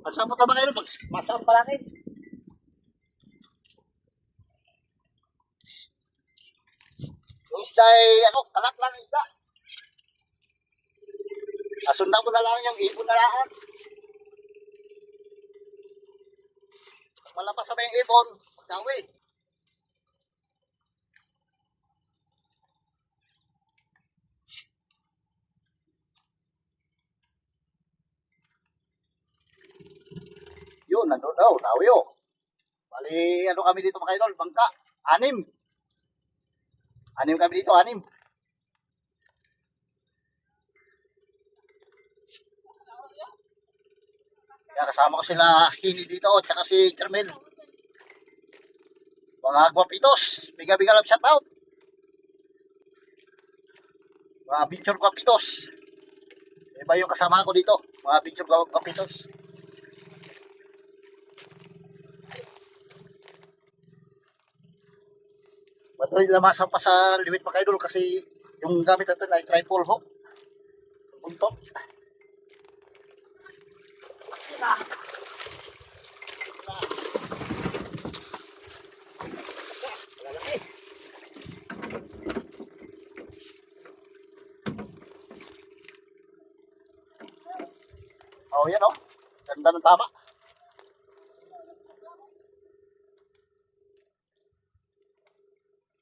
Masama ka ba kayo? Masama pa lang eh. Yung isda ay, kalat lang yung isda. Nasundan ko na lang yung ibon na lang. Pag malapas sa yung ibon, magdawi. Yun, nandun daw, dawi yun. Bali, kami dito mga idol, bangka, 6. 6 kami dito, 6. Kaya kasama ko sila Kini dito, at saka si Carmel. Mga guwapitos, biga-biga love shoutout. Mga picture guwapitos. Iba yung kasama ko dito, mga picture guwapitos. Matuloy lamasan pa sa limit mga idol kasi yung gamit natin ay triple hook. Buntot. Oh, yan oh. Ganda ng tama.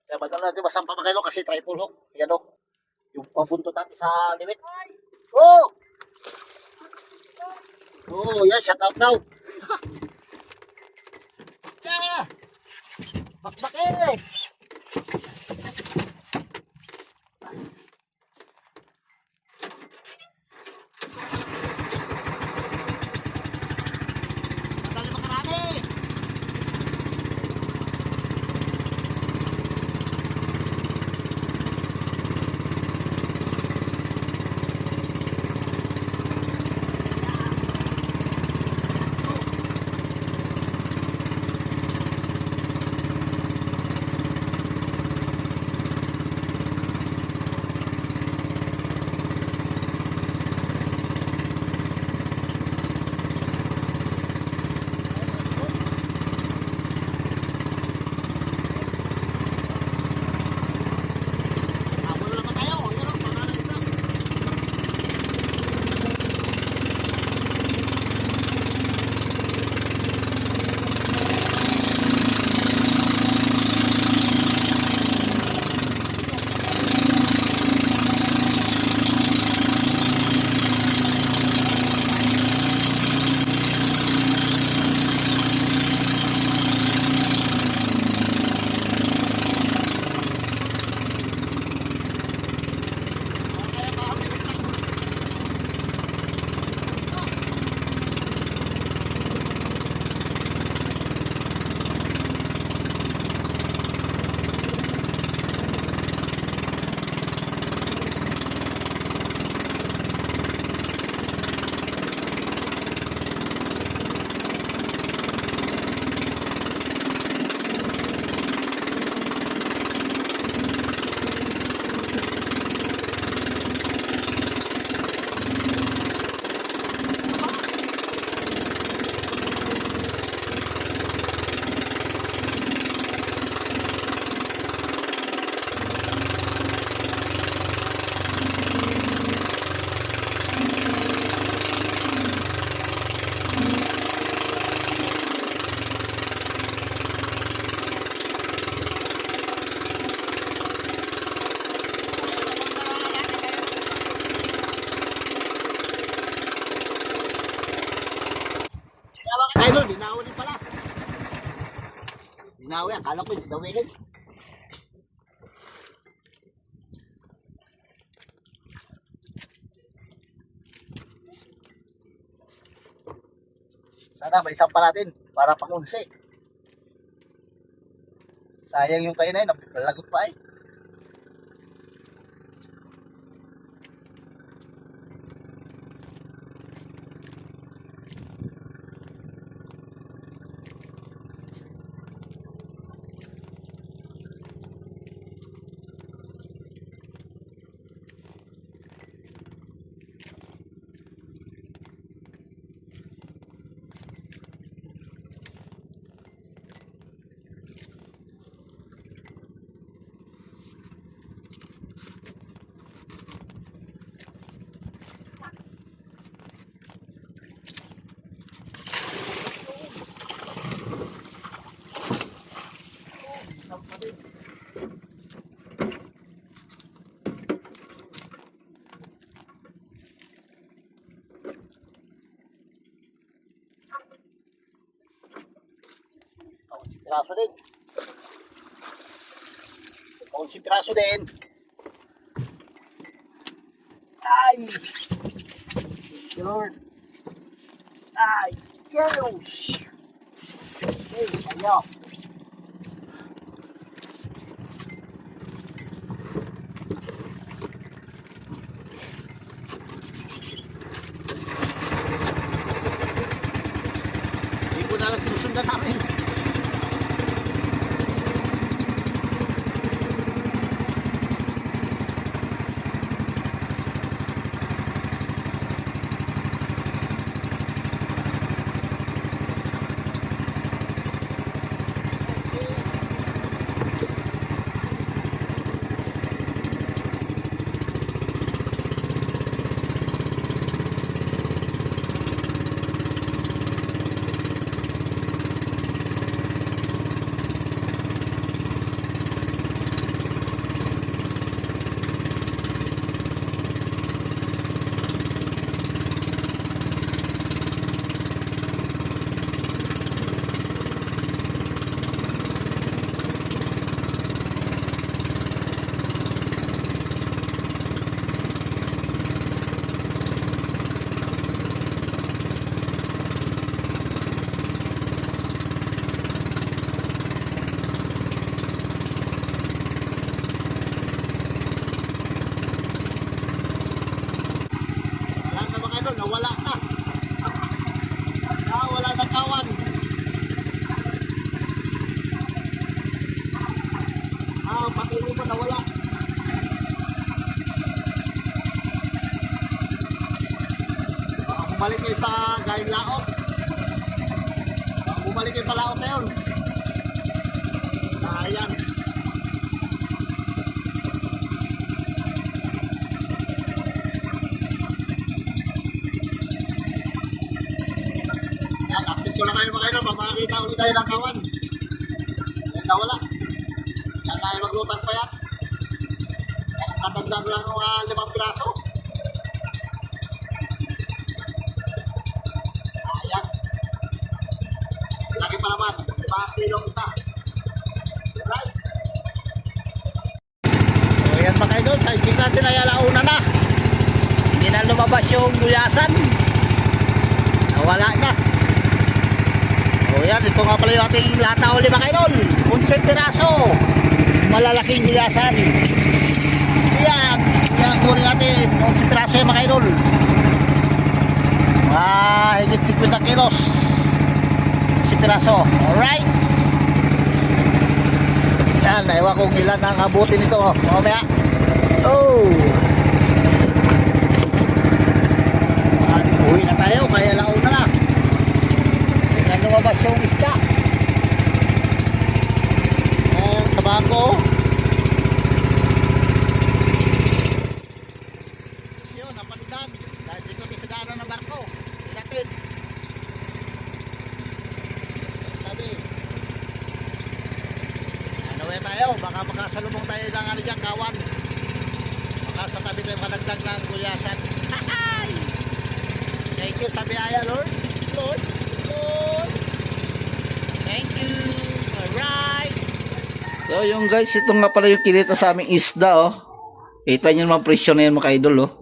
Kaya badala natin masang pamakilo kasi triple hook. Yan o. Yung pabuntot natin sa limit. Oh! Oh, yan. Shout out daw. Yeah! Bakbake! Madali makarami. Ayun, dinaw din pala. Dinaw yan, akala ko hindi dawilin. Sana may isang pa natin para pang-unsi. Sayang yung kainay, nalagot pa eh. Piraso din. Si piraso din. Ay! Lord. Ay! Gosh! Ay, ayaw. Hindi ko na lang sinusundan namin. Nawala na. Nawala na kawan. Pati mo nawala. Bumalik kayo sa gayong laot. Bumalik kayo pa laot na yun. Ayan. Ito lang kayo mga idol, makakita ulit tayo ng kawan. Yan nawala. Yan tayo maglutang pa yan. Katagdag lang ng 5 piraso. Ayan. Lagi pa naman. 5 kilong isa. Right. So yan mga idol, typing natin ay alauna na. Hindi na lumabas yung guyasan. Nawala na. O yan, ito nga pala yung ating lata uli mga idol. 11 piraso. Malalaking gilasan. Yan. Yan, kunin natin. 11 piraso yung mga idol. Higit 50 kilos. 11 piraso. Alright. Yan, naiwa kong ilan ang abutin nito. Mamaya. Oh. Uwi na tayo. Kaya laon na na. Lumabas yung isda. Ayan, tabako. Yun, napandag. Dahil dito sa daanan ng barko. Ilatid. Sabi. Ano tayo? Baka makasalubong tayo ng ano dyan, kawan. Baka sa tabi tayo managdag ng gulyasan. Thank you, sabi aya, Lord. Lord. Thank you. Alright. So yung guys, ito nga pala yung kinita sa aming isda oh. Kita nyo naman presyo na yan mga idol oh.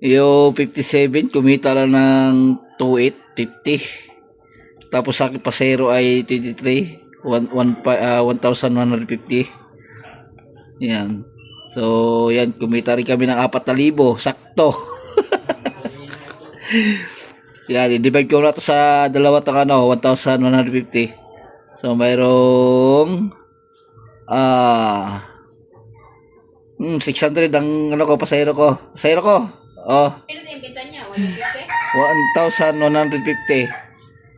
Yung 57, kumita lang ng 2,850. Tapos sa akin pasero ay 23, 1,150. Yan. So, yan, kumita rin kami ng 4,000. Sakto. Yan, i-divide ko na ito sa dalawa itong 1,150. So, mayroong 600 ang pasahero ko. Pasahero ko. Oh. Pino yung kita niya? 150? 1,150.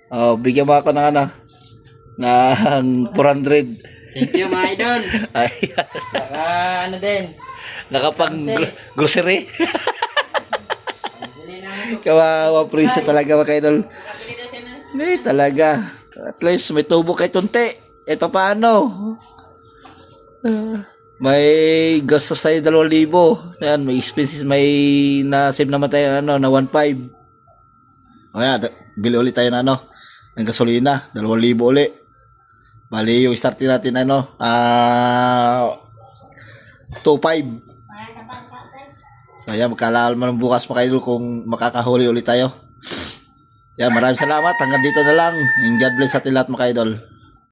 Oh, bigyan mo ako ng ng 400. Thank you, mga idol. Ayan. Baka ano din. Nakapang grocery. Kawawa presyo talaga mga idol. Nakapili daw siya ng... Hindi talaga. At least may tubo kay tunti. Eh paano? May gastos tayo 2,000. Ayan, may expenses, may na-save naman tayo na 1,500. O yan, bili ulit tayo ng ng gasolina, 2,000 ulit. Bali yung starting natin 2,500. So yan, magkalaman bukas mga idol kung makakahuli ulit tayo. Yan, maraming salamat. Hanggang dito na lang. And God bless sa ating lahat mga idol.